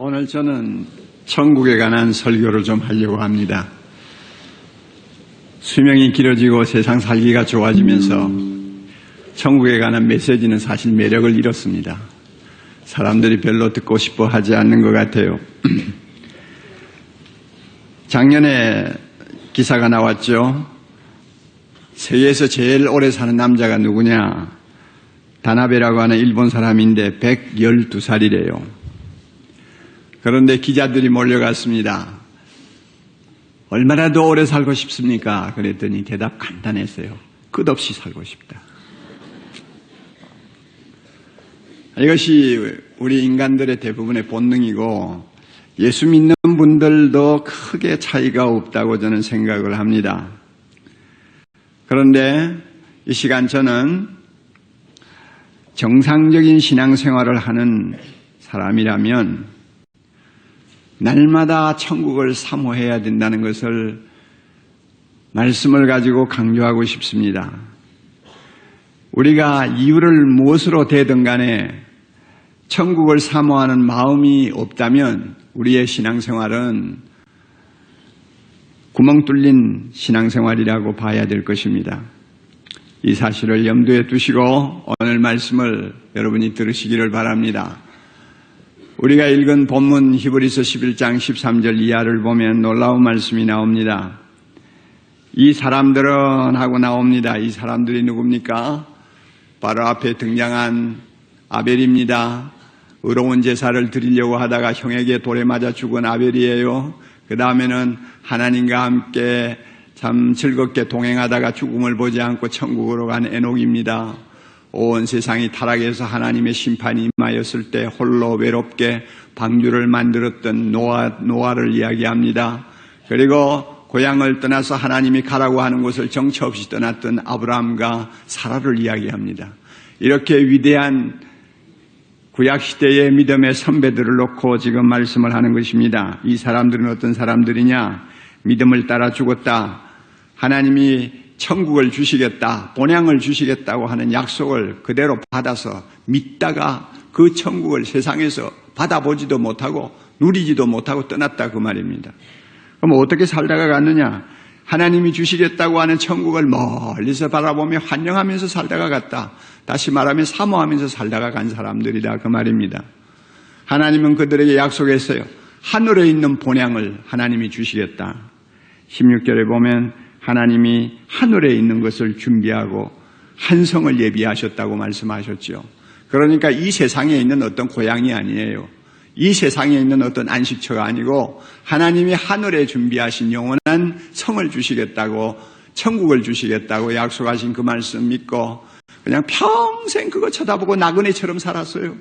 오늘 저는 천국에 관한 설교를 좀 하려고 합니다. 수명이 길어지고 세상 살기가 좋아지면서 천국에 관한 메시지는 사실 매력을 잃었습니다. 사람들이 별로 듣고 싶어 하지 않는 것 같아요. 작년에 기사가 나왔죠. 세계에서 제일 오래 사는 남자가 누구냐? 다나베라고 하는 일본 사람인데 112살이래요. 그런데 기자들이 몰려갔습니다. 얼마나 더 오래 살고 싶습니까? 그랬더니 대답 간단했어요. 끝없이 살고 싶다. 이것이 우리 인간들의 대부분의 본능이고 예수 믿는 분들도 크게 차이가 없다고 저는 생각을 합니다. 그런데 이 시간 저는 정상적인 신앙생활을 하는 사람이라면 날마다 천국을 사모해야 된다는 것을 말씀을 가지고 강조하고 싶습니다. 우리가 이유를 무엇으로 되든 간에 천국을 사모하는 마음이 없다면 우리의 신앙생활은 구멍 뚫린 신앙생활이라고 봐야 될 것입니다. 이 사실을 염두에 두시고 오늘 말씀을 여러분이 들으시기를 바랍니다. 우리가 읽은 본문 히브리서 11장 13절 이하를 보면 놀라운 말씀이 나옵니다. 이 사람들은 하고 나옵니다. 이 사람들이 누굽니까? 바로 앞에 등장한 아벨입니다. 의로운 제사를 드리려고 하다가 형에게 돌에 맞아 죽은 아벨이에요. 그 다음에는 하나님과 함께 참 즐겁게 동행하다가 죽음을 보지 않고 천국으로 간 에녹입니다. 온 세상이 타락해서 하나님의 심판이 임하였을 때 홀로 외롭게 방주를 만들었던 노아를 이야기합니다. 그리고 고향을 떠나서 하나님이 가라고 하는 곳을 정처 없이 떠났던 아브라함과 사라를 이야기합니다. 이렇게 위대한 구약시대의 믿음의 선배들을 놓고 지금 말씀을 하는 것입니다. 이 사람들은 어떤 사람들이냐? 믿음을 따라 죽었다. 하나님이 천국을 주시겠다, 본향을 주시겠다고 하는 약속을 그대로 받아서 믿다가 그 천국을 세상에서 받아보지도 못하고 누리지도 못하고 떠났다 그 말입니다. 그럼 어떻게 살다가 갔느냐? 하나님이 주시겠다고 하는 천국을 멀리서 바라보며 환영하면서 살다가 갔다. 다시 말하면 사모하면서 살다가 간 사람들이다 그 말입니다. 하나님은 그들에게 약속했어요. 하늘에 있는 본향을 하나님이 주시겠다. 16절에 보면 하나님이 하늘에 있는 것을 준비하고 한성을 예비하셨다고 말씀하셨죠. 그러니까 이 세상에 있는 어떤 고향이 아니에요. 이 세상에 있는 어떤 안식처가 아니고 하나님이 하늘에 준비하신 영원한 성을 주시겠다고, 천국을 주시겠다고 약속하신 그 말씀 믿고 그냥 평생 그거 쳐다보고 나그네처럼 살았어요.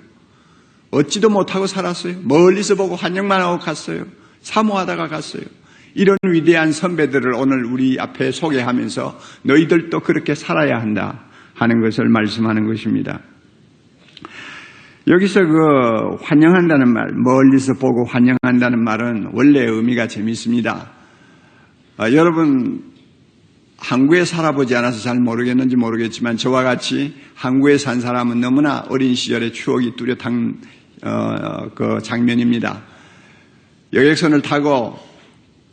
얻지도 못하고 살았어요. 멀리서 보고 환영만 하고 갔어요. 사모하다가 갔어요. 이런 위대한 선배들을 오늘 우리 앞에 소개하면서 너희들도 그렇게 살아야 한다 하는 것을 말씀하는 것입니다. 여기서 그 환영한다는 말, 멀리서 보고 환영한다는 말은 원래 의미가 재밌습니다. 여러분 항구에 살아보지 않아서 잘 모르겠는지 모르겠지만 저와 같이 항구에 산 사람은 너무나 어린 시절의 추억이 뚜렷한 그 장면입니다. 여객선을 타고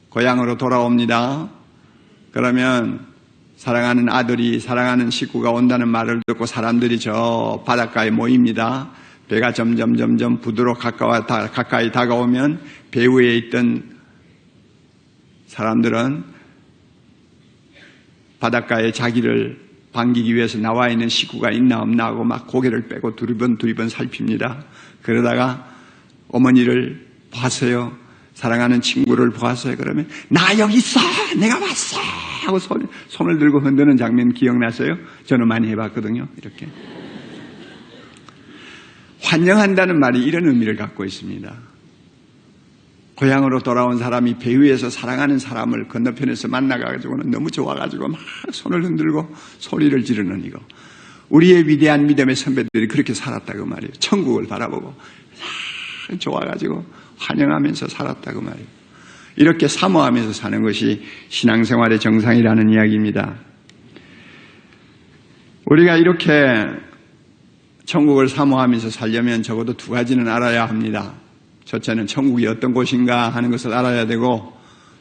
고향으로 돌아옵니다. 그러면 사랑하는 아들이 사랑하는 식구가 온다는 말을 듣고 사람들이 저 바닷가에 모입니다. 배가 점점 부두로 가까이 다가오면 배 위에 있던 사람들은 바닷가에 자기를 반기기 위해서 나와 있는 식구가 있나 없나 하고 막 고개를 빼고 두리번 살핍니다. 그러다가 어머니를 봤어요. 사랑하는 친구를 보았어요. 그러면 나 여기 있어! 내가 왔어! 하고 손을 들고 흔드는 장면 기억나세요? 저는 많이 해봤거든요. 이렇게. 환영한다는 말이 이런 의미를 갖고 있습니다. 고향으로 돌아온 사람이 배 위에서 사랑하는 사람을 건너편에서 만나가지고는 너무 좋아가지고 막 손을 흔들고 소리를 지르는 이거. 우리의 위대한 믿음의 선배들이 그렇게 살았다고 말이에요. 천국을 바라보고 좋아가지고 환영하면서 살았다고 말이에요. 이렇게 사모하면서 사는 것이 신앙생활의 정상이라는 이야기입니다. 우리가 이렇게 천국을 사모하면서 살려면 적어도 두 가지는 알아야 합니다. 첫째는 천국이 어떤 곳인가 하는 것을 알아야 되고,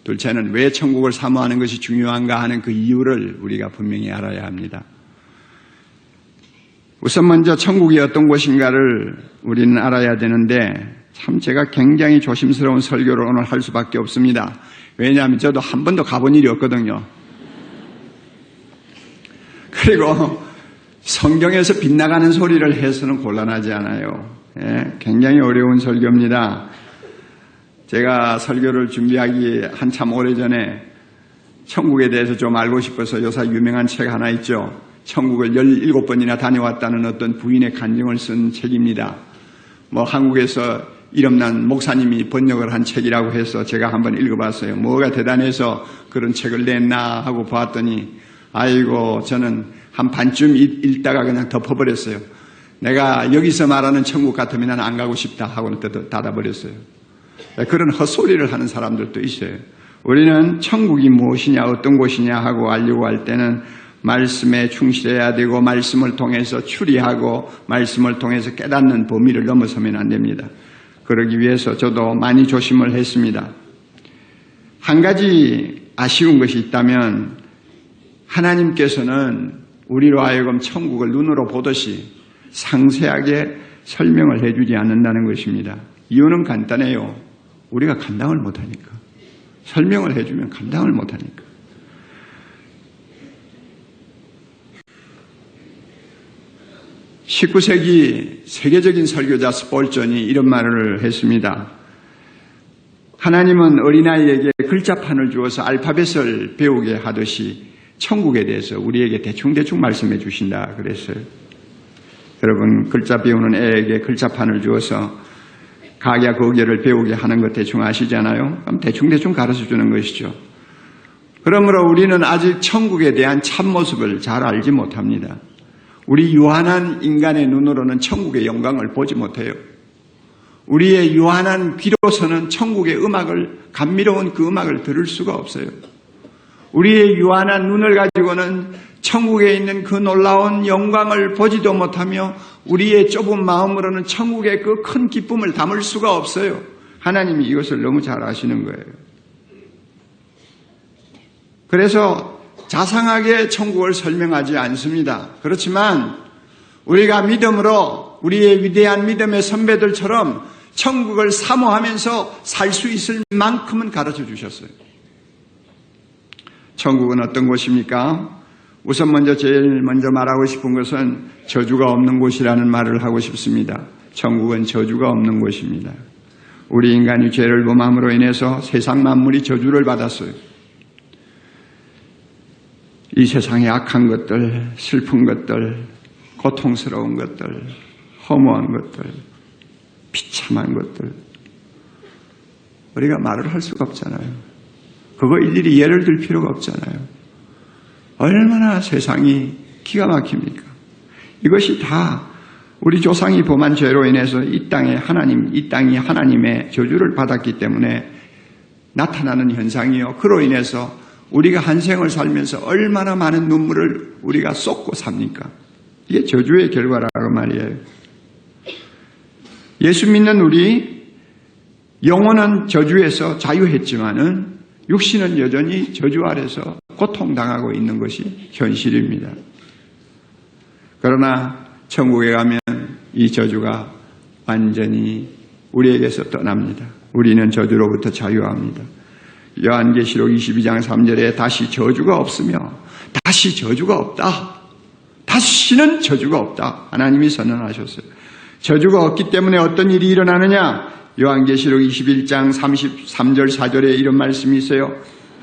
둘째는 왜 천국을 사모하는 것이 중요한가 하는 그 이유를 우리가 분명히 알아야 합니다. 우선 먼저 천국이 어떤 곳인가를 우리는 알아야 되는데, 참 제가 굉장히 조심스러운 설교를 오늘 할 수밖에 없습니다. 왜냐하면 저도 한 번도 가본 일이 없거든요. 그리고 성경에서 빗나가는 소리를 해서는 곤란하지 않아요. 굉장히 어려운 설교입니다. 제가 설교를 준비하기 한참 오래전에 천국에 대해서 좀 알고 싶어서 요새 유명한 책 하나 있죠. 천국을 17번이나 다녀왔다는 어떤 부인의 간증을 쓴 책입니다. 한국에서 이름난 목사님이 번역을 한 책이라고 해서 제가 한번 읽어봤어요. 뭐가 대단해서 그런 책을 냈나 하고 봤더니, 아이고, 저는 한 반쯤 읽다가 그냥 덮어버렸어요. 내가 여기서 말하는 천국 같으면 나는 안 가고 싶다 하고는 닫아버렸어요. 그런 헛소리를 하는 사람들도 있어요. 우리는 천국이 무엇이냐, 어떤 곳이냐 하고 알려고 할 때는 말씀에 충실해야 되고, 말씀을 통해서 추리하고, 말씀을 통해서 깨닫는 범위를 넘어서면 안 됩니다. 그러기 위해서 저도 많이 조심을 했습니다. 한 가지 아쉬운 것이 있다면, 하나님께서는 우리로 하여금 천국을 눈으로 보듯이 상세하게 설명을 해주지 않는다는 것입니다. 이유는 간단해요. 우리가 감당을 못하니까. 설명을 해주면 감당을 못하니까. (19세기) 세계적인 설교자 스폴전이 이런 말을 했습니다. 하나님은 어린아이에게 글자판을 주어서 알파벳을 배우게 하듯이 천국에 대해서 우리에게 대충대충 말씀해 주신다 그랬어요. 여러분, 글자 배우는 애에게 글자판을 주어서 가야 거기를 배우게 하는 것 대충 아시잖아요. 그럼 대충대충 가르쳐 주는 것이죠. 그러므로 우리는 아직 천국에 대한 참모습을 잘 알지 못합니다. 우리 유한한 인간의 눈으로는 천국의 영광을 보지 못해요. 우리의 유한한 귀로서는 천국의 음악을, 감미로운 그 음악을 들을 수가 없어요. 우리의 유한한 눈을 가지고는 천국에 있는 그 놀라운 영광을 보지도 못하며, 우리의 좁은 마음으로는 천국의 그 큰 기쁨을 담을 수가 없어요. 하나님이 이것을 너무 잘 아시는 거예요. 그래서 자상하게 천국을 설명하지 않습니다. 그렇지만 우리가 믿음으로 우리의 위대한 믿음의 선배들처럼 천국을 사모하면서 살 수 있을 만큼은 가르쳐 주셨어요. 천국은 어떤 곳입니까? 우선 제일 먼저 말하고 싶은 것은 저주가 없는 곳이라는 말을 하고 싶습니다. 천국은 저주가 없는 곳입니다. 우리 인간이 죄를 범함으로 인해서 세상 만물이 저주를 받았어요. 이 세상의 악한 것들, 슬픈 것들, 고통스러운 것들, 허무한 것들, 비참한 것들, 우리가 말을 할 수가 없잖아요. 그거 일일이 예를 들 필요가 없잖아요. 얼마나 세상이 기가 막힙니까? 이것이 다 우리 조상이 범한 죄로 인해서 이 땅이 하나님의 저주를 받았기 때문에 나타나는 현상이요. 그로 인해서 우리가 한 생을 살면서 얼마나 많은 눈물을 우리가 쏟고 삽니까? 이게 저주의 결과라고 말이에요. 예수 믿는 우리 영혼은 저주에서 자유했지만은 육신은 여전히 저주 아래서 고통당하고 있는 것이 현실입니다. 그러나 천국에 가면 이 저주가 완전히 우리에게서 떠납니다. 우리는 저주로부터 자유합니다. 요한계시록 22장 3절에 다시 저주가 없으며 다시 저주가 없다. 다시는 저주가 없다. 하나님이 선언하셨어요. 저주가 없기 때문에 어떤 일이 일어나느냐? 요한계시록 21장 33절 4절에 이런 말씀이 있어요.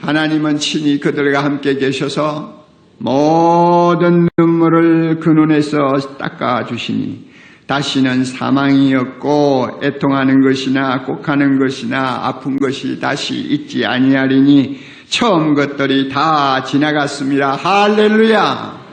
하나님은 친히 그들과 함께 계셔서 모든 눈물을 그 눈에서 닦아주시니 다시는 사망이 없고 애통하는 것이나 곡하는 것이나 아픈 것이 다시 있지 아니하리니 처음 것들이 다 지나갔습니다. 할렐루야.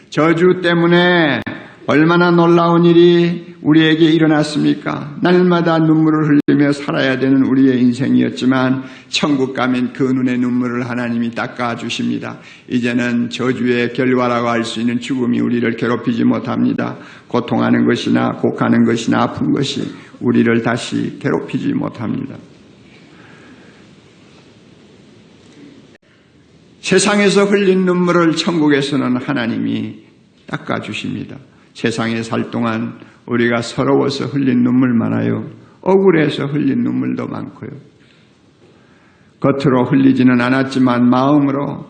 저주 때문에 얼마나 놀라운 일이 우리에게 일어났습니까? 날마다 눈물을 흘리며 살아야 되는 우리의 인생이었지만 천국 가면 그 눈의 눈물을 하나님이 닦아주십니다. 이제는 저주의 결과라고 할 수 있는 죽음이 우리를 괴롭히지 못합니다. 고통하는 것이나 곡하는 것이나 아픈 것이 우리를 다시 괴롭히지 못합니다. 세상에서 흘린 눈물을 천국에서는 하나님이 닦아주십니다. 세상에 살 동안 우리가 서러워서 흘린 눈물 많아요. 억울해서 흘린 눈물도 많고요. 겉으로 흘리지는 않았지만 마음으로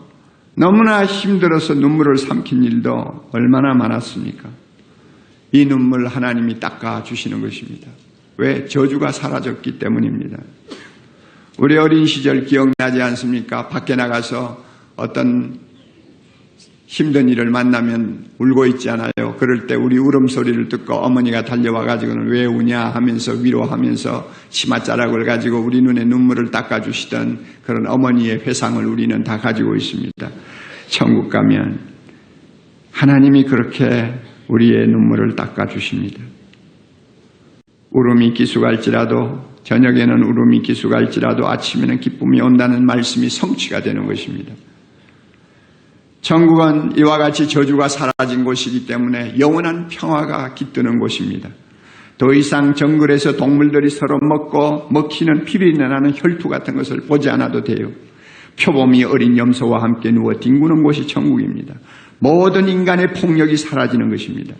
너무나 힘들어서 눈물을 삼킨 일도 얼마나 많았습니까? 이 눈물 하나님이 닦아주시는 것입니다. 왜? 저주가 사라졌기 때문입니다. 우리 어린 시절 기억나지 않습니까? 밖에 나가서 어떤 힘든 일을 만나면 울고 있지 않아요? 그럴 때 우리 울음소리를 듣고 어머니가 달려와가지고는 왜 우냐 하면서 위로하면서 치맛자락을 가지고 우리 눈에 눈물을 닦아주시던 그런 어머니의 회상을 우리는 다 가지고 있습니다. 천국 가면 하나님이 그렇게 우리의 눈물을 닦아주십니다. 울음이 기수갈지라도 저녁에는 울음이 기수갈지라도 아침에는 기쁨이 온다는 말씀이 성취가 되는 것입니다. 천국은 이와 같이 저주가 사라진 곳이기 때문에 영원한 평화가 깃드는 곳입니다. 더 이상 정글에서 동물들이 서로 먹고 먹히는 피리 나는 혈투 같은 것을 보지 않아도 돼요. 표범이 어린 염소와 함께 누워 뒹구는 곳이 천국입니다. 모든 인간의 폭력이 사라지는 것입니다.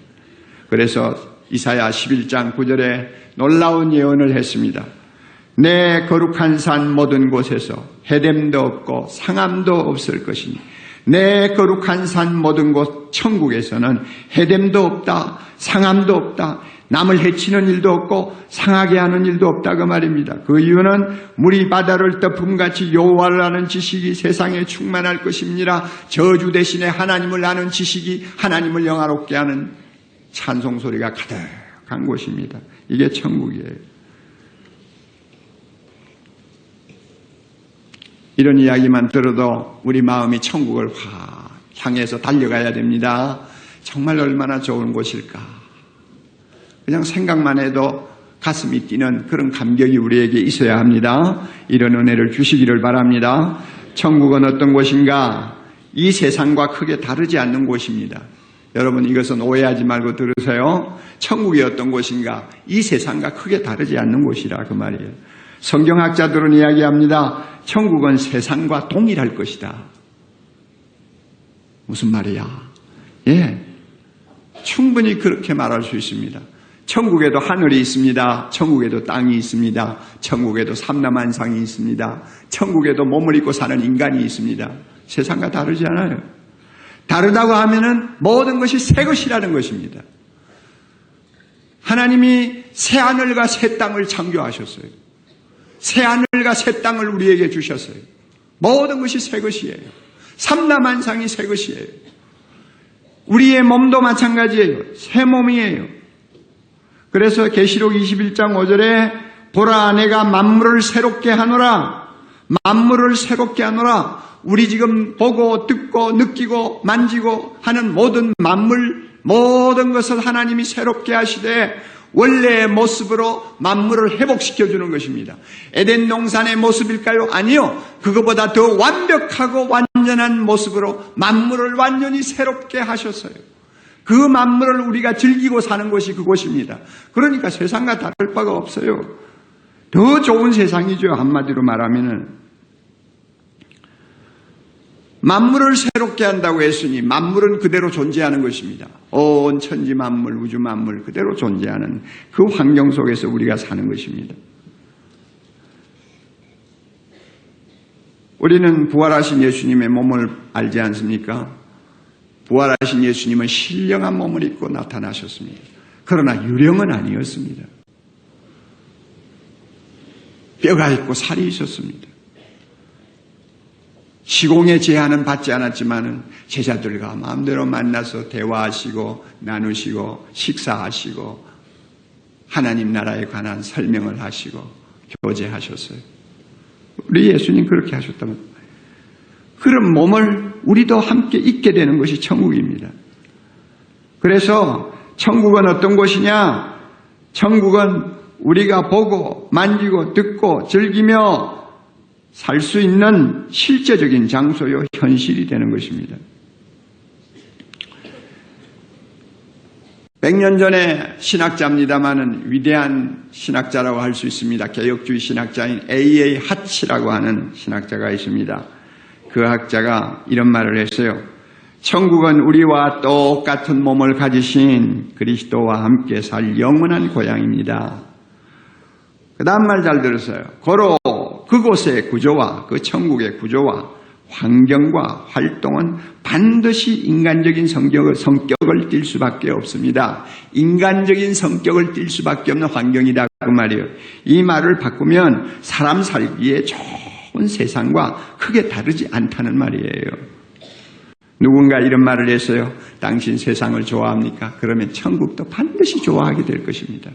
그래서 이사야 11장 9절에 놀라운 예언을 했습니다. 내 거룩한 산 모든 곳에서 해됨도 없고 상함도 없을 것이니 내 거룩한 산 모든 곳 천국에서는 해됨도 없다, 상함도 없다, 남을 해치는 일도 없고 상하게 하는 일도 없다 그 말입니다. 그 이유는 물이 바다를 덮음같이 여호와를 아는 지식이 세상에 충만할 것입니다. 저주 대신에 하나님을 아는 지식이 하나님을 영화롭게 하는 찬송소리가 가득한 곳입니다. 이게 천국이에요. 이런 이야기만 들어도 우리 마음이 천국을 향해서 달려가야 됩니다. 정말 얼마나 좋은 곳일까. 그냥 생각만 해도 가슴이 뛰는 그런 감격이 우리에게 있어야 합니다. 이런 은혜를 주시기를 바랍니다. 천국은 어떤 곳인가? 이 세상과 크게 다르지 않는 곳입니다. 여러분 이것은 오해하지 말고 들으세요. 천국이 어떤 곳인가? 이 세상과 크게 다르지 않는 곳이라 그 말이에요. 성경학자들은 이야기합니다. 천국은 세상과 동일할 것이다. 무슨 말이야? 예, 충분히 그렇게 말할 수 있습니다. 천국에도 하늘이 있습니다. 천국에도 땅이 있습니다. 천국에도 삼라만상이 있습니다. 천국에도 몸을 입고 사는 인간이 있습니다. 세상과 다르지 않아요. 다르다고 하면은 모든 것이 새 것이라는 것입니다. 하나님이 새 하늘과 새 땅을 창조하셨어요. 새 하늘과 새 땅을 우리에게 주셨어요. 모든 것이 새 것이에요. 삼라만상이 새 것이에요. 우리의 몸도 마찬가지예요. 새 몸이에요. 그래서 계시록 21장 5절에 보라 내가 만물을 새롭게 하노라. 만물을 새롭게 하노라. 우리 지금 보고 듣고 느끼고 만지고 하는 모든 만물 모든 것을 하나님이 새롭게 하시되 원래의 모습으로 만물을 회복시켜주는 것입니다. 에덴 동산의 모습일까요? 아니요. 그거보다 더 완벽하고 완전한 모습으로 만물을 완전히 새롭게 하셨어요. 그 만물을 우리가 즐기고 사는 곳이 그곳입니다. 그러니까 세상과 다를 바가 없어요. 더 좋은 세상이죠. 한마디로 말하면은. 만물을 새롭게 한다고 했으니 만물은 그대로 존재하는 것입니다. 온 천지 만물, 우주 만물 그대로 존재하는 그 환경 속에서 우리가 사는 것입니다. 우리는 부활하신 예수님의 몸을 알지 않습니까? 부활하신 예수님은 신령한 몸을 입고 나타나셨습니다. 그러나 유령은 아니었습니다. 뼈가 있고 살이 있었습니다. 시공의 제한은 받지 않았지만은 제자들과 마음대로 만나서 대화하시고 나누시고 식사하시고 하나님 나라에 관한 설명을 하시고 교제하셨어요. 우리 예수님 그렇게 하셨다면 그런 몸을 우리도 함께 있게 되는 것이 천국입니다. 그래서 천국은 어떤 곳이냐? 천국은 우리가 보고 만지고 듣고 즐기며 살 수 있는 실제적인 장소요, 현실이 되는 것입니다. 100년 전에 신학자입니다마는 위대한 신학자라고 할 수 있습니다. 개혁주의 신학자인 A.A. 하치라고 하는 신학자가 있습니다. 그 학자가 이런 말을 했어요. 천국은 우리와 똑같은 몸을 가지신 그리스도와 함께 살 영원한 고향입니다. 그 다음 말 잘 들었어요. 고로 그곳의 구조와 그 천국의 구조와 환경과 활동은 반드시 인간적인 성격을 띨 수밖에 없습니다. 인간적인 성격을 띨 수밖에 없는 환경이다 그 말이에요. 이 말을 바꾸면 사람 살기에 좋은 세상과 크게 다르지 않다는 말이에요. 누군가 이런 말을 했어요. 당신 세상을 좋아합니까? 그러면 천국도 반드시 좋아하게 될 것입니다.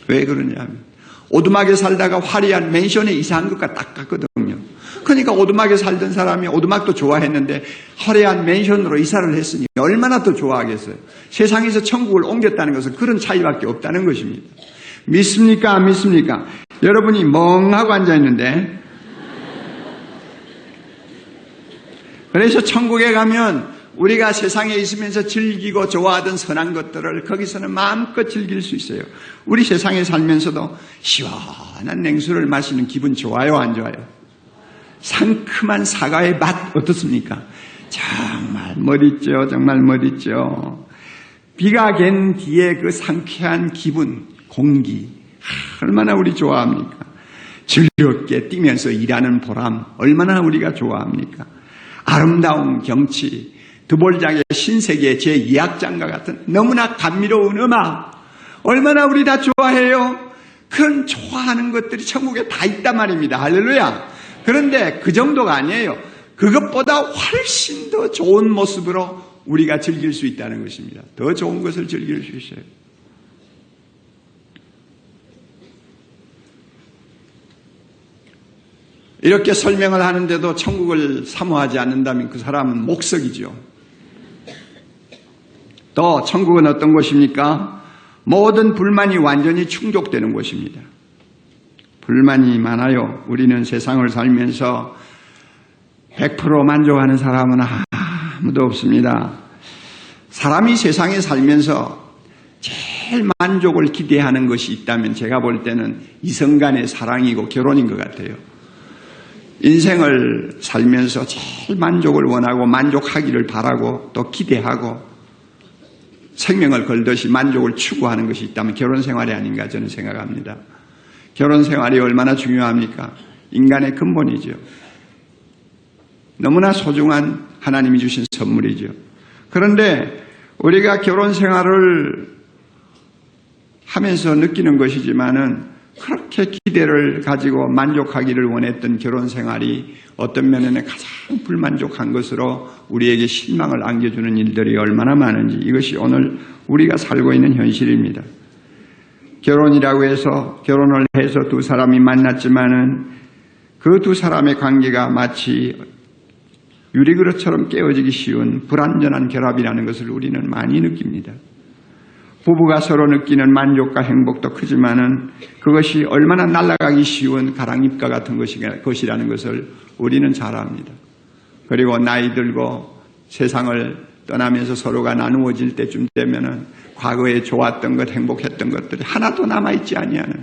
왜 그러냐면 오두막에 살다가 화려한 맨션에 이사한 것과 딱 같거든요. 그러니까 오두막에 살던 사람이 오두막도 좋아했는데 화려한 맨션으로 이사를 했으니 얼마나 더 좋아하겠어요. 세상에서 천국을 옮겼다는 것은 그런 차이밖에 없다는 것입니다. 믿습니까? 안 믿습니까? 여러분이 멍하고 앉아있는데, 그래서 천국에 가면 우리가 세상에 있으면서 즐기고 좋아하던 선한 것들을 거기서는 마음껏 즐길 수 있어요. 우리 세상에 살면서도 시원한 냉수를 마시는 기분 좋아요, 안 좋아요? 상큼한 사과의 맛 어떻습니까? 정말 멋있죠. 정말 멋있죠. 비가 갠 뒤에 그 상쾌한 기분, 공기 얼마나 우리 좋아합니까? 즐겁게 뛰면서 일하는 보람 얼마나 우리가 좋아합니까? 아름다운 경치, 드볼장의 신세계 제2악장과 같은 너무나 감미로운 음악 얼마나 우리 다 좋아해요? 그런 좋아하는 것들이 천국에 다 있단 말입니다. 할렐루야. 그런데 그 정도가 아니에요. 그것보다 훨씬 더 좋은 모습으로 우리가 즐길 수 있다는 것입니다. 더 좋은 것을 즐길 수 있어요. 이렇게 설명을 하는데도 천국을 사모하지 않는다면 그 사람은 목석이죠. 또 천국은 어떤 곳입니까? 모든 불만이 완전히 충족되는 곳입니다. 불만이 많아요. 우리는 세상을 살면서 100% 만족하는 사람은 아무도 없습니다. 사람이 세상에 살면서 제일 만족을 기대하는 것이 있다면 제가 볼 때는 이성 간의 사랑이고 결혼인 것 같아요. 인생을 살면서 제일 만족을 원하고 만족하기를 바라고 또 기대하고 생명을 걸듯이 만족을 추구하는 것이 있다면 결혼 생활이 아닌가 저는 생각합니다. 결혼 생활이 얼마나 중요합니까? 인간의 근본이죠. 너무나 소중한 하나님이 주신 선물이죠. 그런데 우리가 결혼 생활을 하면서 느끼는 것이지만은 그렇게 기대를 가지고 만족하기를 원했던 결혼 생활이 어떤 면에는 가장 불만족한 것으로 우리에게 실망을 안겨주는 일들이 얼마나 많은지 이것이 오늘 우리가 살고 있는 현실입니다. 결혼이라고 해서 결혼을 해서 두 사람이 만났지만은 그 두 사람의 관계가 마치 유리그릇처럼 깨어지기 쉬운 불완전한 결합이라는 것을 우리는 많이 느낍니다. 부부가 서로 느끼는 만족과 행복도 크지만은 그것이 얼마나 날아가기 쉬운 가랑잎과 같은 것이라는 것을 우리는 잘 압니다. 그리고 나이 들고 세상을 떠나면서 서로가 나누어질 때쯤 되면은 과거에 좋았던 것, 행복했던 것들이 하나도 남아있지 아니하는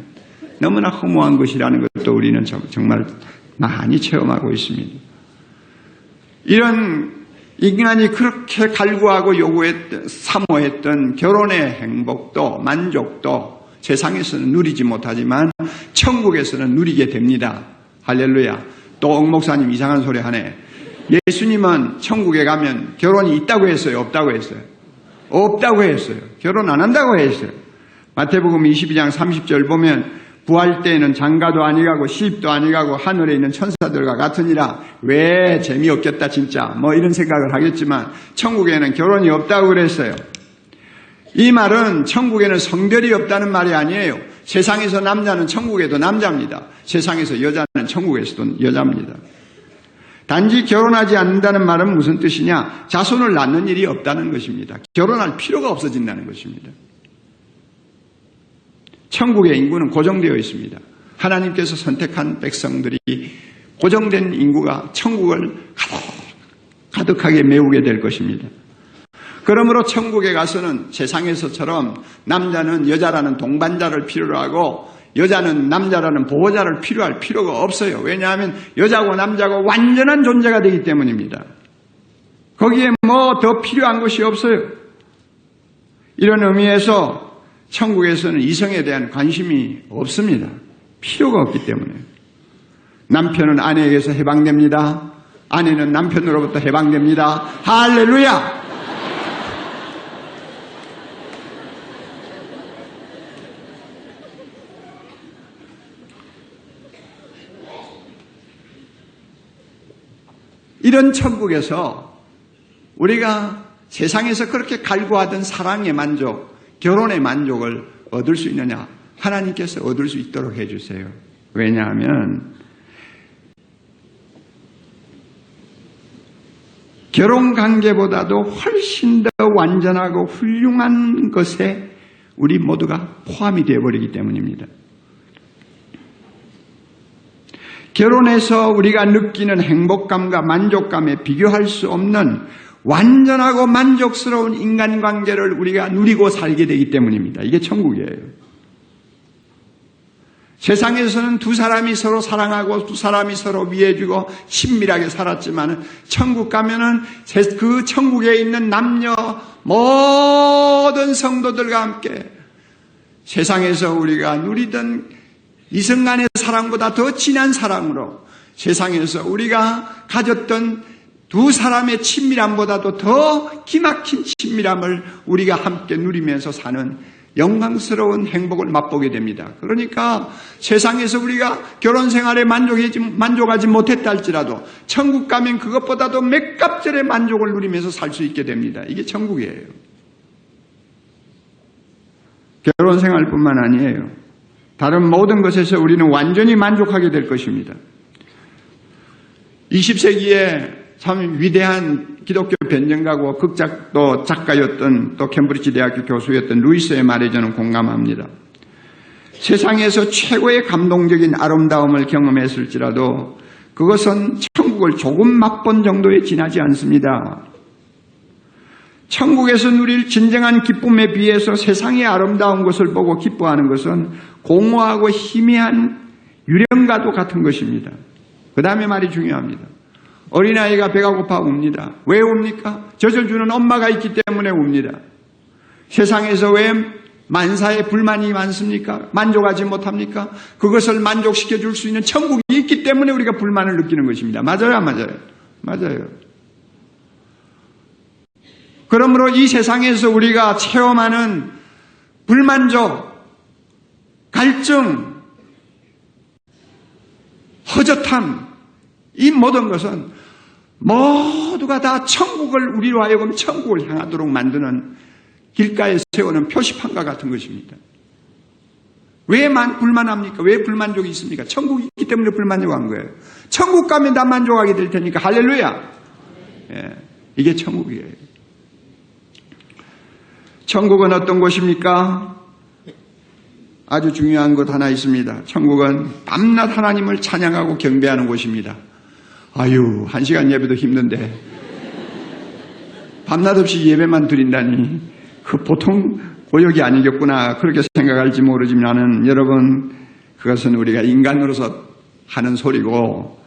너무나 허무한 것이라는 것도 우리는 정말 많이 체험하고 있습니다. 이런 인간이 그렇게 갈구하고 사모했던 결혼의 행복도 만족도 세상에서는 누리지 못하지만 천국에서는 누리게 됩니다. 할렐루야. 또 옥 목사님 이상한 소리 하네. 예수님은 천국에 가면 결혼이 있다고 했어요? 없다고 했어요? 없다고 했어요. 결혼 안 한다고 했어요. 마태복음 22장 30절 보면 부활 때에는 장가도 아니가고 시집도 아니가고 하늘에 있는 천사들과 같으니라. 왜 재미없겠다 진짜 뭐 이런 생각을 하겠지만 천국에는 결혼이 없다고 그랬어요. 이 말은 천국에는 성별이 없다는 말이 아니에요. 세상에서 남자는 천국에도 남자입니다. 세상에서 여자는 천국에서도 여자입니다. 단지 결혼하지 않는다는 말은 무슨 뜻이냐? 자손을 낳는 일이 없다는 것입니다. 결혼할 필요가 없어진다는 것입니다. 천국의 인구는 고정되어 있습니다. 하나님께서 선택한 백성들이 고정된 인구가 천국을 가득하게 메우게 될 것입니다. 그러므로 천국에 가서는 세상에서처럼 남자는 여자라는 동반자를 필요로 하고 여자는 남자라는 보호자를 필요할 필요가 없어요. 왜냐하면 여자고 남자고 완전한 존재가 되기 때문입니다. 거기에 뭐 더 필요한 것이 없어요. 이런 의미에서 천국에서는 이성에 대한 관심이 없습니다. 필요가 없기 때문에. 남편은 아내에게서 해방됩니다. 아내는 남편으로부터 해방됩니다. 할렐루야! 이런 천국에서 우리가 세상에서 그렇게 갈구하던 사랑의 만족, 결혼의 만족을 얻을 수 있느냐? 하나님께서 얻을 수 있도록 해주세요. 왜냐하면 결혼관계보다도 훨씬 더 완전하고 훌륭한 것에 우리 모두가 포함이 되어버리기 때문입니다. 결혼해서 우리가 느끼는 행복감과 만족감에 비교할 수 없는 완전하고 만족스러운 인간관계를 우리가 누리고 살게 되기 때문입니다. 이게 천국이에요. 세상에서는 두 사람이 서로 사랑하고 두 사람이 서로 위해주고 친밀하게 살았지만 천국 가면은 그 천국에 있는 남녀 모든 성도들과 함께 세상에서 우리가 누리던 이성 간의 사랑보다 더 진한 사랑으로 세상에서 우리가 가졌던 두 사람의 친밀함보다도 더 기막힌 친밀함을 우리가 함께 누리면서 사는 영광스러운 행복을 맛보게 됩니다. 그러니까 세상에서 우리가 결혼 생활에 만족하지 못했다 할지라도 천국 가면 그것보다도 몇 갑절의 만족을 누리면서 살 수 있게 됩니다. 이게 천국이에요. 결혼 생활뿐만 아니에요. 다른 모든 것에서 우리는 완전히 만족하게 될 것입니다. 20세기에 참 위대한 기독교 변증가고 극작도 작가였던 또 캠브리지 대학교 교수였던 루이스의 말에 저는 공감합니다. 세상에서 최고의 감동적인 아름다움을 경험했을지라도 그것은 천국을 조금 맛본 정도에 지나지 않습니다. 천국에서 누릴 진정한 기쁨에 비해서 세상의 아름다운 것을 보고 기뻐하는 것은 공허하고 희미한 유령과도 같은 것입니다. 그 다음에 말이 중요합니다. 어린아이가 배가 고파 웁니다. 왜 웁니까? 젖을 주는 엄마가 있기 때문에 웁니다. 세상에서 왜 만사에 불만이 많습니까? 만족하지 못합니까? 그것을 만족시켜 줄 수 있는 천국이 있기 때문에 우리가 불만을 느끼는 것입니다. 맞아요, 안 맞아요? 맞아요. 그러므로 이 세상에서 우리가 체험하는 불만족, 갈증, 허젓함, 이 모든 것은 모두가 다 천국을 우리로 하여금 천국을 향하도록 만드는 길가에 세우는 표시판과 같은 것입니다. 왜 불만합니까? 왜 불만족이 있습니까? 천국이 있기 때문에 불만족한 거예요. 천국 가면 다 만족하게 될 테니까 할렐루야. 예, 이게 천국이에요. 천국은 어떤 곳입니까? 아주 중요한 것 하나 있습니다. 천국은 밤낮 하나님을 찬양하고 경배하는 곳입니다. 아유, 1시간 예배도 힘든데 밤낮 없이 예배만 드린다니 그 보통 고역이 아니겠구나 그렇게 생각할지 모르지만은 여러분 그것은 우리가 인간으로서 하는 소리고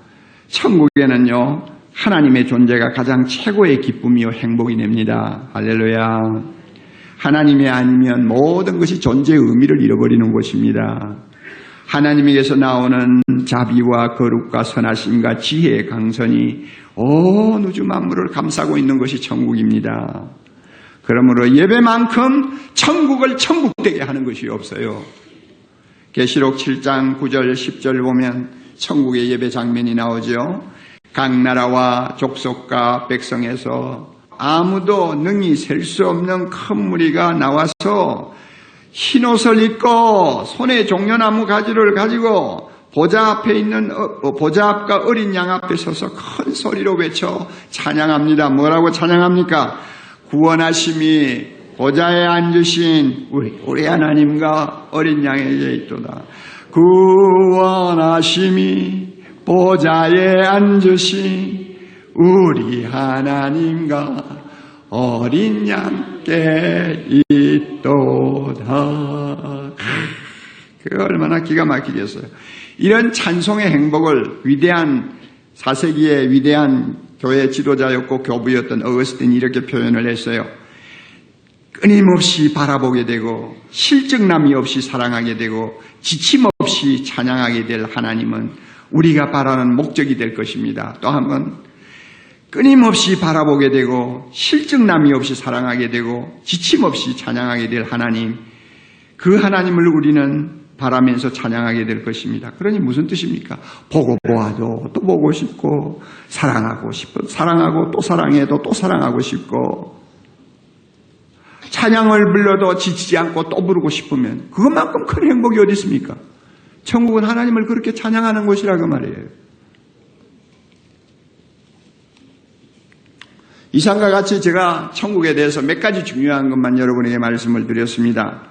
천국에는요 하나님의 존재가 가장 최고의 기쁨이요 행복이 됩니다. 할렐루야. 하나님이 아니면 모든 것이 존재의 의미를 잃어버리는 곳입니다. 하나님에게서 나오는 자비와 거룩과 선하심과 지혜의 강선이 온 우주 만물을 감싸고 있는 것이 천국입니다. 그러므로 예배만큼 천국을 천국되게 하는 것이 없어요. 계시록 7장 9절 10절 보면 천국의 예배 장면이 나오죠. 각 나라와 족속과 백성에서 아무도 능히 셀 수 없는 큰 무리가 나와서 흰옷을 입고 손에 종려나무 가지를 가지고 보좌 앞에 있는 보좌 앞과 어린 양 앞에 서서 큰 소리로 외쳐 찬양합니다. 뭐라고 찬양합니까? 구원하심이 보좌에 앉으신 우리 하나님과 어린 양에게 있도다. 구원하심이 보좌에 앉으신 우리 하나님과 어린 양께 있도다. 그게 얼마나 기가 막히겠어요. 이런 찬송의 행복을 위대한 4세기의 위대한 교회 지도자였고 교부였던 어거스틴이 이렇게 표현을 했어요. 끊임없이 바라보게 되고 실증남이 없이 사랑하게 되고 지침 없이 찬양하게 될 하나님은 우리가 바라는 목적이 될 것입니다. 또 한번 끊임없이 바라보게 되고 실증남이 없이 사랑하게 되고 지침 없이 찬양하게 될 하나님, 그 하나님을 우리는 바라면서 찬양하게 될 것입니다. 그러니 무슨 뜻입니까? 보고 보아도 또 보고 싶고 사랑하고 싶고 사랑하고 또 사랑해도 또 사랑하고 싶고 찬양을 불러도 지치지 않고 또 부르고 싶으면 그것만큼 큰 행복이 어디 있습니까? 천국은 하나님을 그렇게 찬양하는 곳이라고 말이에요. 이상과 같이 제가 천국에 대해서 몇 가지 중요한 것만 여러분에게 말씀을 드렸습니다.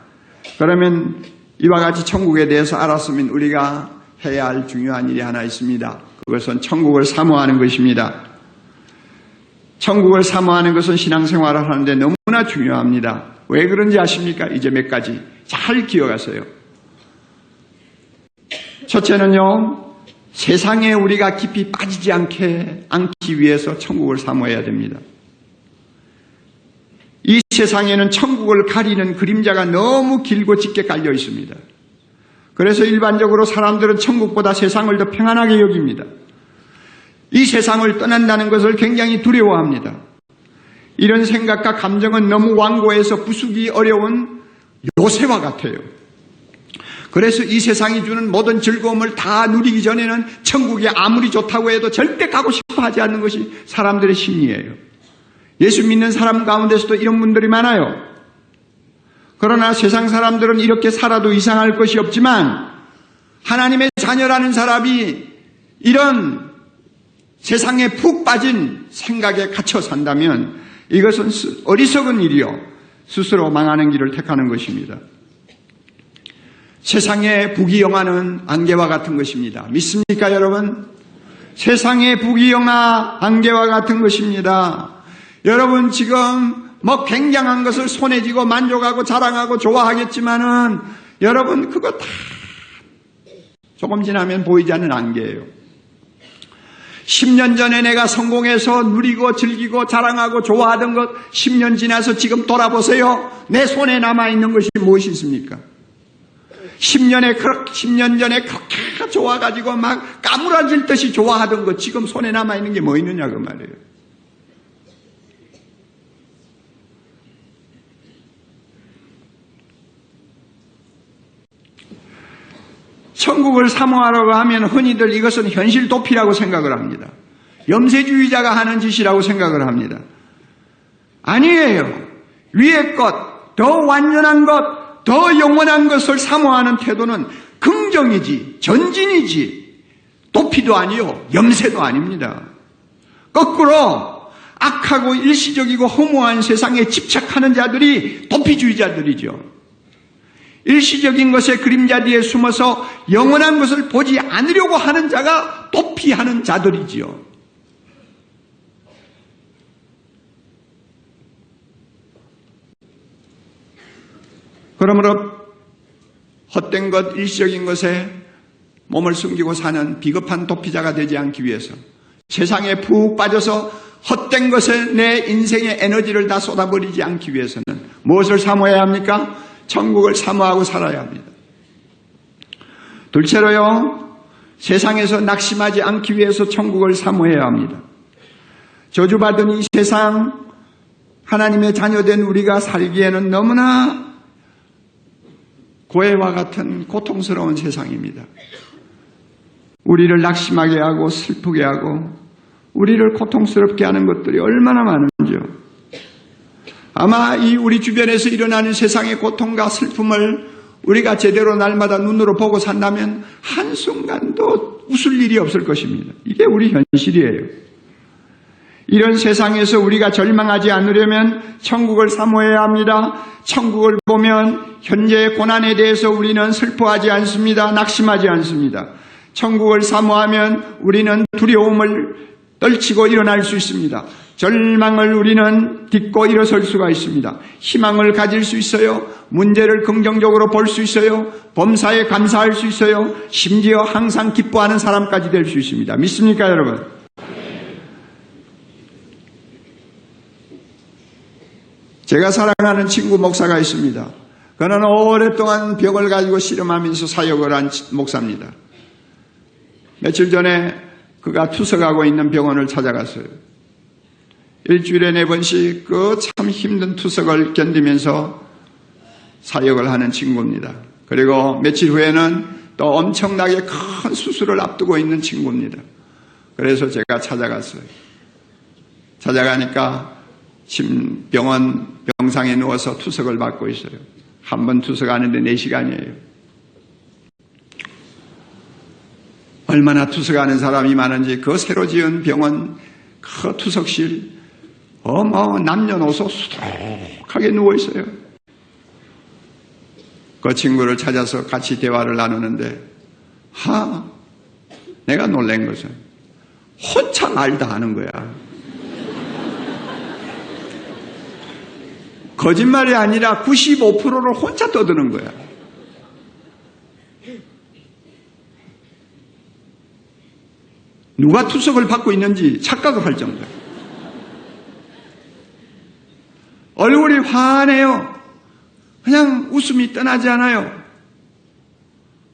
그러면 이와 같이 천국에 대해서 알았으면 우리가 해야 할 중요한 일이 하나 있습니다. 그것은 천국을 사모하는 것입니다. 천국을 사모하는 것은 신앙생활을 하는데 너무나 중요합니다. 왜 그런지 아십니까? 이제 몇 가지 잘 기억하세요. 첫째는요, 세상에 우리가 깊이 빠지지 않기 위해서 천국을 사모해야 됩니다. 이 세상에는 천국을 가리는 그림자가 너무 길고 짙게 깔려 있습니다. 그래서 일반적으로 사람들은 천국보다 세상을 더 평안하게 여깁니다. 이 세상을 떠난다는 것을 굉장히 두려워합니다. 이런 생각과 감정은 너무 완고해서 부수기 어려운 요새와 같아요. 그래서 이 세상이 주는 모든 즐거움을 다 누리기 전에는 천국이 아무리 좋다고 해도 절대 가고 싶어 하지 않는 것이 사람들의 심리예요. 예수 믿는 사람 가운데서도 이런 분들이 많아요. 그러나 세상 사람들은 이렇게 살아도 이상할 것이 없지만 하나님의 자녀라는 사람이 이런 세상에 푹 빠진 생각에 갇혀 산다면 이것은 어리석은 일이요, 스스로 망하는 길을 택하는 것입니다. 세상의 부귀영화는 안개와 같은 것입니다. 믿습니까, 여러분? 세상의 부귀영화 안개와 같은 것입니다. 여러분 지금 뭐 굉장한 것을 손에 쥐고 만족하고 자랑하고 좋아하겠지만은 여러분 그거 다 조금 지나면 보이지 않는 안개예요. 10년 전에 내가 성공해서 누리고 즐기고 자랑하고 좋아하던 것 10년 지나서 지금 돌아보세요. 내 손에 남아있는 것이 무엇이 있습니까? 10년 전에 그렇게 좋아가지고 막 까무라질 듯이 좋아하던 것 지금 손에 남아있는 게 뭐 있느냐 그 말이에요. 천국을 사모하라고 하면 흔히들 이것은 현실 도피라고 생각을 합니다. 염세주의자가 하는 짓이라고 생각을 합니다. 아니에요. 위의 것, 더 완전한 것, 더 영원한 것을 사모하는 태도는 긍정이지, 전진이지, 도피도 아니요, 염세도 아닙니다. 거꾸로 악하고 일시적이고 허무한 세상에 집착하는 자들이 도피주의자들이죠. 일시적인 것의 그림자 뒤에 숨어서 영원한 것을 보지 않으려고 하는 자가 도피하는 자들이지요. 그러므로 헛된 것, 일시적인 것에 몸을 숨기고 사는 비겁한 도피자가 되지 않기 위해서 세상에 푹 빠져서 헛된 것에 내 인생의 에너지를 다 쏟아버리지 않기 위해서는 무엇을 사모해야 합니까? 천국을 사모하고 살아야 합니다. 둘째로요, 세상에서 낙심하지 않기 위해서 천국을 사모해야 합니다. 저주받은 이 세상, 하나님의 자녀된 우리가 살기에는 너무나 고해와 같은 고통스러운 세상입니다. 우리를 낙심하게 하고 슬프게 하고 우리를 고통스럽게 하는 것들이 얼마나 많은지요. 아마 이 우리 주변에서 일어나는 세상의 고통과 슬픔을 우리가 제대로 날마다 눈으로 보고 산다면 한순간도 웃을 일이 없을 것입니다. 이게 우리 현실이에요. 이런 세상에서 우리가 절망하지 않으려면 천국을 사모해야 합니다. 천국을 보면 현재의 고난에 대해서 우리는 슬퍼하지 않습니다. 낙심하지 않습니다. 천국을 사모하면 우리는 두려움을 떨치고 일어날 수 있습니다. 절망을 우리는 딛고 일어설 수가 있습니다. 희망을 가질 수 있어요. 문제를 긍정적으로 볼 수 있어요. 범사에 감사할 수 있어요. 심지어 항상 기뻐하는 사람까지 될 수 있습니다. 믿습니까, 여러분? 제가 사랑하는 친구 목사가 있습니다. 그는 오랫동안 병을 가지고 씨름하면서 사역을 한 목사입니다. 며칠 전에 그가 투석하고 있는 병원을 찾아갔어요. 일주일에 4번씩 그 참 힘든 투석을 견디면서 사역을 하는 친구입니다. 그리고 며칠 후에는 또 엄청나게 큰 수술을 앞두고 있는 친구입니다. 그래서 제가 찾아갔어요. 찾아가니까 병상에 누워서 투석을 받고 있어요. 한 번 투석하는데 4시간이에요. 얼마나 투석하는 사람이 많은지 그 새로 지은 병원 그 투석실 남녀노소 수두룩하게 누워있어요. 그 친구를 찾아서 같이 대화를 나누는데 내가 놀란 것은 혼자 말 다 하는 거야. 거짓말이 아니라 95%를 혼자 떠드는 거야. 누가 투석을 받고 있는지 착각을 할 정도야. 얼굴이 환해요. 그냥 웃음이 떠나지 않아요.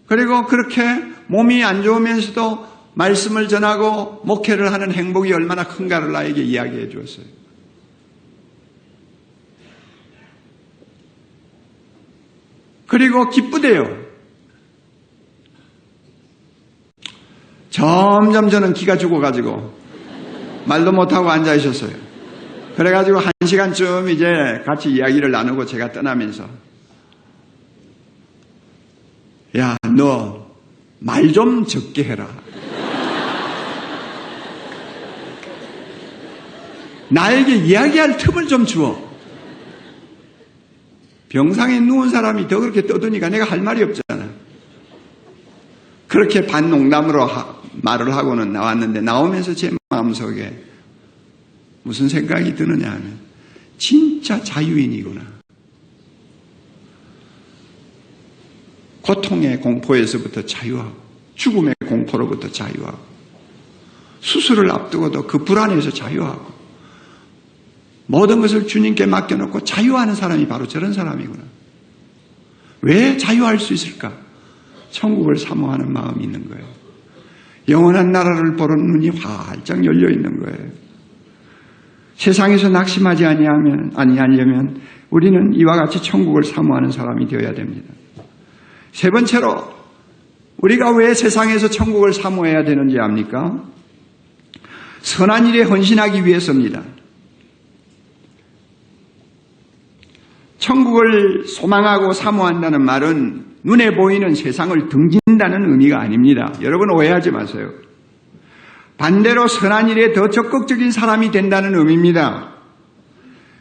그리고 그렇게 몸이 안 좋으면서도 말씀을 전하고 목회를 하는 행복이 얼마나 큰가를 나에게 이야기해 주었어요. 그리고 기쁘대요. 점점 저는 기가 죽어가지고 말도 못하고 앉아 있었어요. 그래가지고 1시간쯤 이제 같이 이야기를 나누고 제가 떠나면서 야, 너 말 좀 적게 해라. 나에게 이야기할 틈을 좀 주어. 병상에 누운 사람이 더 그렇게 떠드니까 내가 할 말이 없잖아. 그렇게 반농담으로 말을 하고는 나왔는데 나오면서 제 마음속에 무슨 생각이 드느냐 하면 진짜 자유인이구나. 고통의 공포에서부터 자유하고 죽음의 공포로부터 자유하고 수술을 앞두고도 그 불안에서 자유하고 모든 것을 주님께 맡겨놓고 자유하는 사람이 바로 저런 사람이구나. 왜 자유할 수 있을까? 천국을 사모하는 마음이 있는 거예요. 영원한 나라를 보는 눈이 활짝 열려 있는 거예요. 세상에서 낙심하지 아니하려면 우리는 이와 같이 천국을 사모하는 사람이 되어야 됩니다. 세 번째로 우리가 왜 세상에서 천국을 사모해야 되는지 압니까? 선한 일에 헌신하기 위해서입니다. 천국을 소망하고 사모한다는 말은 눈에 보이는 세상을 등진다는 의미가 아닙니다. 여러분 오해하지 마세요. 반대로 선한 일에 더 적극적인 사람이 된다는 의미입니다.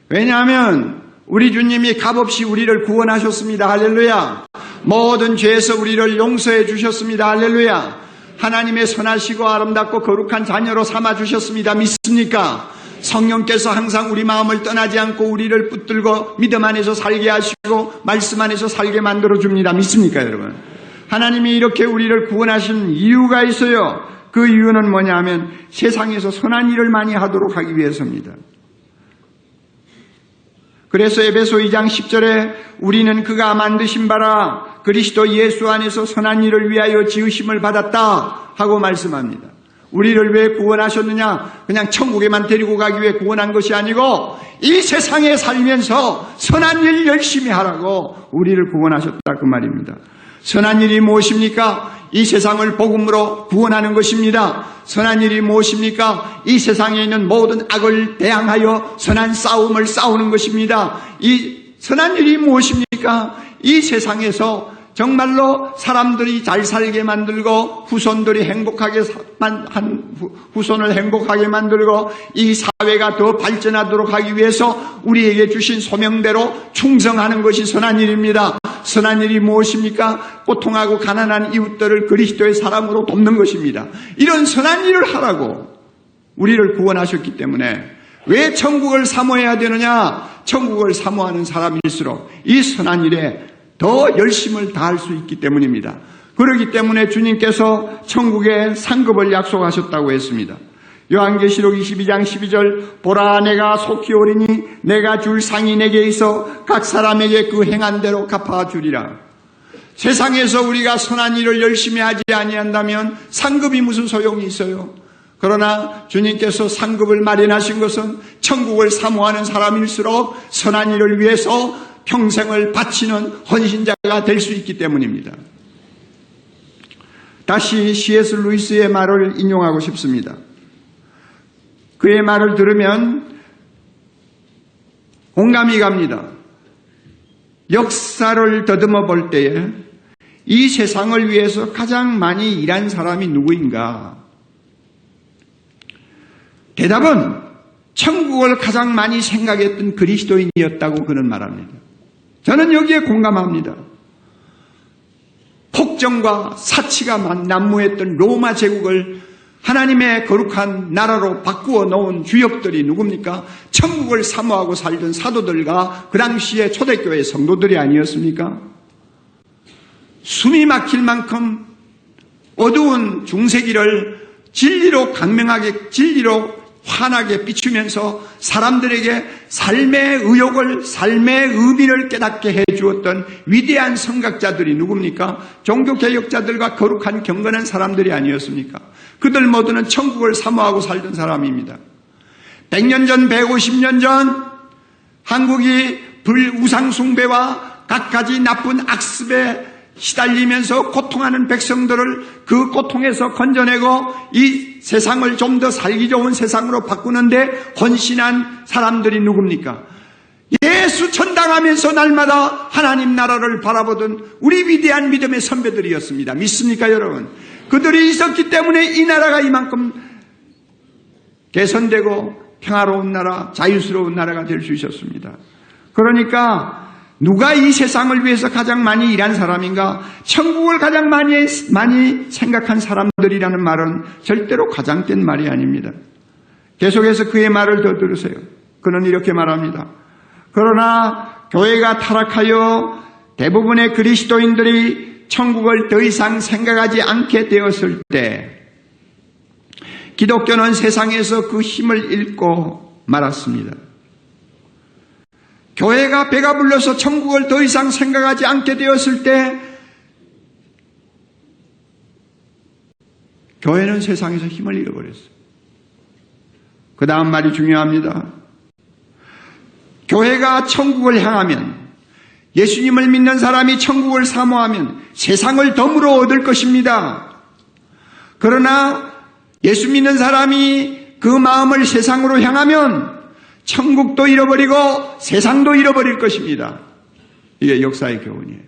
왜냐하면 우리 주님이 값없이 우리를 구원하셨습니다. 할렐루야. 모든 죄에서 우리를 용서해 주셨습니다. 할렐루야. 하나님의 선하시고 아름답고 거룩한 자녀로 삼아주셨습니다. 믿습니까? 성령께서 항상 우리 마음을 떠나지 않고 우리를 붙들고 믿음 안에서 살게 하시고 말씀 안에서 살게 만들어줍니다. 믿습니까, 여러분? 하나님이 이렇게 우리를 구원하신 이유가 있어요. 그 이유는 뭐냐 하면 세상에서 선한 일을 많이 하도록 하기 위해서입니다. 그래서 에베소 2장 10절에 우리는 그가 만드신 바라 그리스도 예수 안에서 선한 일을 위하여 지으심을 받았다 하고 말씀합니다. 우리를 왜 구원하셨느냐? 그냥 천국에만 데리고 가기 위해 구원한 것이 아니고 이 세상에 살면서 선한 일 열심히 하라고 우리를 구원하셨다 그 말입니다. 선한 일이 무엇입니까? 이 세상을 복음으로 구원하는 것입니다. 선한 일이 무엇입니까? 이 세상에 있는 모든 악을 대항하여 선한 싸움을 싸우는 것입니다. 이 선한 일이 무엇입니까? 이 세상에서 정말로 사람들이 잘 살게 만들고 후손들이 후손을 행복하게 만들고 이 사회가 더 발전하도록 하기 위해서 우리에게 주신 소명대로 충성하는 것이 선한 일입니다. 선한 일이 무엇입니까? 고통하고 가난한 이웃들을 그리스도의 사랑으로 돕는 것입니다. 이런 선한 일을 하라고 우리를 구원하셨기 때문에 왜 천국을 사모해야 되느냐? 천국을 사모하는 사람일수록 이 선한 일에 더 열심을 다할 수 있기 때문입니다. 그렇기 때문에 주님께서 천국의 상급을 약속하셨다고 했습니다. 요한계시록 22장 12절 보라 내가 속히 오리니 내가 줄 상이 내게 있어 각 사람에게 그 행한 대로 갚아주리라. 세상에서 우리가 선한 일을 열심히 하지 아니한다면 상급이 무슨 소용이 있어요? 그러나 주님께서 상급을 마련하신 것은 천국을 사모하는 사람일수록 선한 일을 위해서 평생을 바치는 헌신자가 될 수 있기 때문입니다. 다시 C.S. 루이스의 말을 인용하고 싶습니다. 그의 말을 들으면 공감이 갑니다. 역사를 더듬어 볼 때에 이 세상을 위해서 가장 많이 일한 사람이 누구인가? 대답은 천국을 가장 많이 생각했던 그리스도인이었다고 그는 말합니다. 저는 여기에 공감합니다. 폭정과 사치가 난무했던 로마 제국을 하나님의 거룩한 나라로 바꾸어 놓은 주역들이 누굽니까? 천국을 사모하고 살던 사도들과 그 당시의 초대교회 성도들이 아니었습니까? 숨이 막힐 만큼 어두운 중세기를 진리로 강명하게, 진리로 환하게 비추면서 사람들에게 삶의 의욕을, 삶의 의미를 깨닫게 해주었던 위대한 성각자들이 누굽니까? 종교개혁자들과 거룩한 경건한 사람들이 아니었습니까? 그들 모두는 천국을 사모하고 살던 사람입니다. 100년 전, 150년 전 한국이 우상숭배와 각가지 나쁜 악습에 시달리면서 고통하는 백성들을 그 고통에서 건져내고 이 세상을 좀 더 살기 좋은 세상으로 바꾸는데 헌신한 사람들이 누굽니까? 예수 천당하면서 날마다 하나님 나라를 바라보던 우리 위대한 믿음의 선배들이었습니다. 믿습니까 여러분? 그들이 있었기 때문에 이 나라가 이만큼 개선되고 평화로운 나라, 자유스러운 나라가 될 수 있었습니다. 그러니까 누가 이 세상을 위해서 가장 많이 일한 사람인가? 천국을 가장 많이 생각한 사람들이라는 말은 절대로 과장된 말이 아닙니다. 계속해서 그의 말을 더 들으세요. 그는 이렇게 말합니다. 그러나 교회가 타락하여 대부분의 그리스도인들이 천국을 더 이상 생각하지 않게 되었을 때 기독교는 세상에서 그 힘을 잃고 말았습니다. 교회가 배가 불러서 천국을 더 이상 생각하지 않게 되었을 때 교회는 세상에서 힘을 잃어버렸어요. 그 다음 말이 중요합니다. 교회가 천국을 향하면, 예수님을 믿는 사람이 천국을 사모하면 세상을 덤으로 얻을 것입니다. 그러나 예수 믿는 사람이 그 마음을 세상으로 향하면 천국도 잃어버리고 세상도 잃어버릴 것입니다. 이게 역사의 교훈이에요.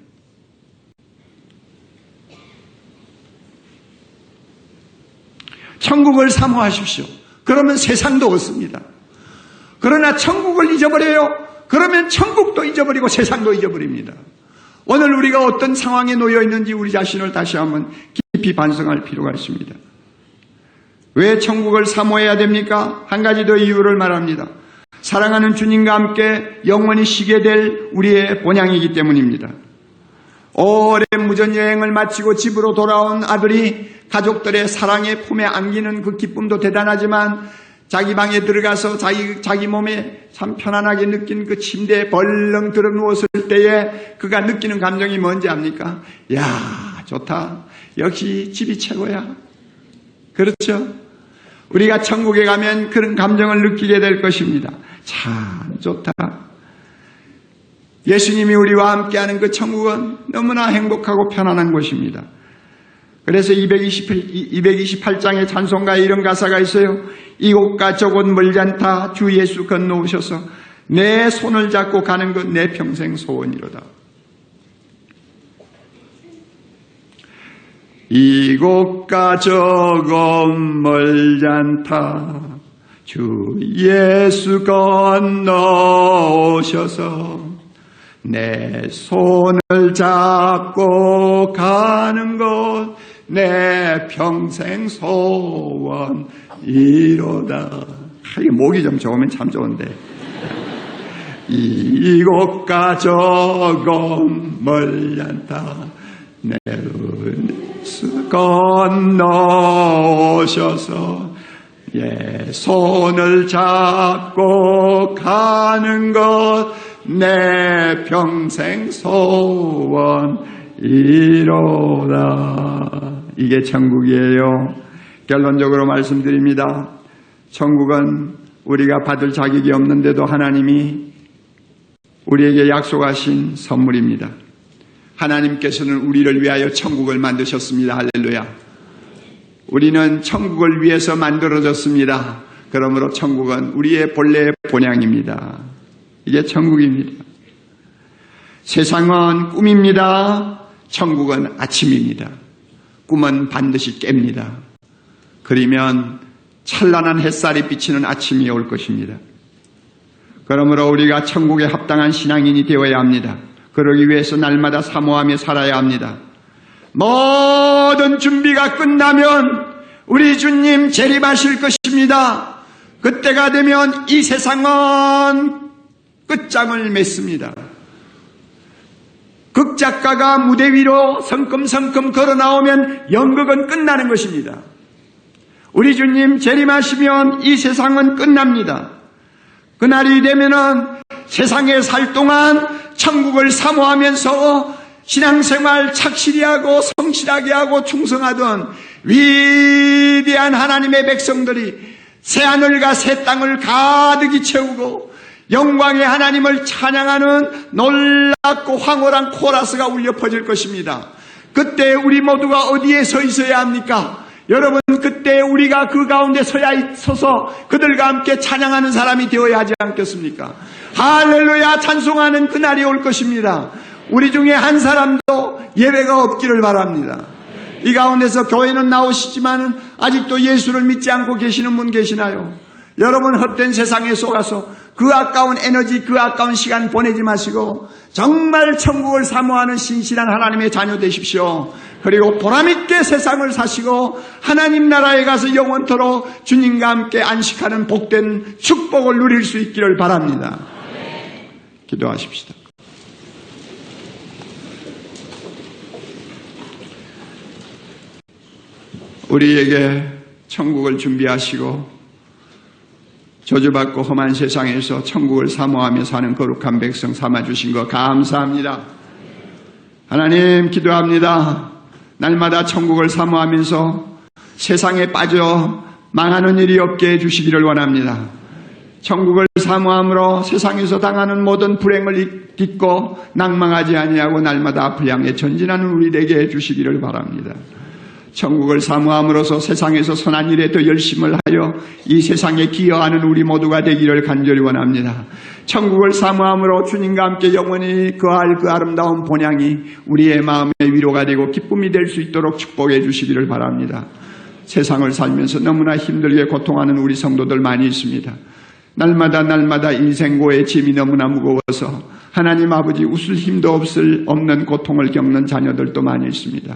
천국을 사모하십시오. 그러면 세상도 얻습니다. 그러나 천국을 잊어버려요. 그러면 천국도 잊어버리고 세상도 잊어버립니다. 오늘 우리가 어떤 상황에 놓여 있는지 우리 자신을 다시 한번 깊이 반성할 필요가 있습니다. 왜 천국을 사모해야 됩니까? 한 가지 더 이유를 말합니다. 사랑하는 주님과 함께 영원히 쉬게 될 우리의 본향이기 때문입니다. 오랜 무전여행을 마치고 집으로 돌아온 아들이 가족들의 사랑의 품에 안기는 그 기쁨도 대단하지만 자기 방에 들어가서 자기 몸에 참 편안하게 느낀 그 침대에 벌렁 들어 누웠을 때에 그가 느끼는 감정이 뭔지 압니까? 야, 좋다. 역시 집이 최고야. 그렇죠? 우리가 천국에 가면 그런 감정을 느끼게 될 것입니다. 참 좋다. 예수님이 우리와 함께하는 그 천국은 너무나 행복하고 편안한 곳입니다. 그래서 228장의 찬송가에 이런 가사가 있어요. 이곳과 저곳 멀지 않다. 주 예수 건너오셔서 내 손을 잡고 가는 것 내 평생 소원이로다. 이곳과 저곳 멀지 않다. 주 예수 건너오셔서 내 손을 잡고 가는 것 내 평생 소원이로다. 이게 목이 좀 좋으면 참 좋은데. 이곳과 저곳 멀지 않다. 내 예수 건너오셔서 손을 잡고 가는 것 내 평생 소원이로다. 이게 천국이에요. 결론적으로 말씀드립니다. 천국은 우리가 받을 자격이 없는데도 하나님이 우리에게 약속하신 선물입니다. 하나님께서는 우리를 위하여 천국을 만드셨습니다. 할렐루야. 우리는 천국을 위해서 만들어졌습니다. 그러므로 천국은 우리의 본래의 본향입니다. 이게 천국입니다. 세상은 꿈입니다. 천국은 아침입니다. 꿈은 반드시 깹니다. 그러면 찬란한 햇살이 비치는 아침이 올 것입니다. 그러므로 우리가 천국에 합당한 신앙인이 되어야 합니다. 그러기 위해서 날마다 사모하며 살아야 합니다. 모든 준비가 끝나면 우리 주님 재림하실 것입니다. 그때가 되면 이 세상은 끝장을 맺습니다. 극작가가 무대 위로 성큼성큼 걸어 나오면 연극은 끝나는 것입니다. 우리 주님 재림하시면 이 세상은 끝납니다. 그날이 되면은 세상에 살 동안 천국을 사모하면서 신앙생활 착실히 하고 성실하게 하고 충성하던 위대한 하나님의 백성들이 새하늘과 새 땅을 가득히 채우고 영광의 하나님을 찬양하는 놀랍고 황홀한 코러스가 울려 퍼질 것입니다. 그때 우리 모두가 어디에 서 있어야 합니까? 여러분, 그때 우리가 그 가운데 서서 그들과 함께 찬양하는 사람이 되어야 하지 않겠습니까? 할렐루야, 찬송하는 그날이 올 것입니다. 우리 중에 한 사람도 예외가 없기를 바랍니다. 이 가운데서 교회는 나오시지만 아직도 예수를 믿지 않고 계시는 분 계시나요? 여러분, 헛된 세상에 속아서 그 아까운 에너지, 그 아까운 시간 보내지 마시고 정말 천국을 사모하는 신실한 하나님의 자녀 되십시오. 그리고 보람있게 세상을 사시고 하나님 나라에 가서 영원토록 주님과 함께 안식하는 복된 축복을 누릴 수 있기를 바랍니다. 기도하십시다. 우리에게 천국을 준비하시고 저주받고 험한 세상에서 천국을 사모하며 사는 거룩한 백성 삼아주신 것 감사합니다. 하나님, 기도합니다. 날마다 천국을 사모하면서 세상에 빠져 망하는 일이 없게 해주시기를 원합니다. 천국을 사모함으로 세상에서 당하는 모든 불행을 딛고 낭망하지 아니하고 날마다 앞을 향해 전진하는 우리 되게 해주시기를 바랍니다. 천국을 사모함으로써 세상에서 선한 일에 더 열심을 하여 이 세상에 기여하는 우리 모두가 되기를 간절히 원합니다. 천국을 사모함으로 주님과 함께 영원히 거할 그 아름다운 본향이 우리의 마음의 위로가 되고 기쁨이 될 수 있도록 축복해 주시기를 바랍니다. 세상을 살면서 너무나 힘들게 고통하는 우리 성도들 많이 있습니다. 날마다 인생고의 짐이 너무나 무거워서 하나님 아버지 웃을 힘도 없는 고통을 겪는 자녀들도 많이 있습니다.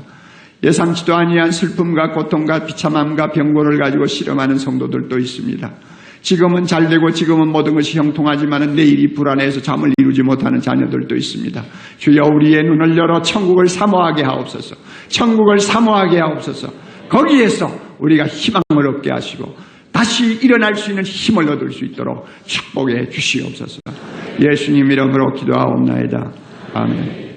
예상치도 아니한 슬픔과 고통과 비참함과 병고를 가지고 실험하는 성도들도 있습니다. 지금은 잘되고 지금은 모든 것이 형통하지만 내일이 불안해서 잠을 이루지 못하는 자녀들도 있습니다. 주여, 우리의 눈을 열어 천국을 사모하게 하옵소서. 천국을 사모하게 하옵소서. 거기에서 우리가 희망을 얻게 하시고 다시 일어날 수 있는 힘을 얻을 수 있도록 축복해 주시옵소서. 예수님 이름으로 기도하옵나이다. 아멘.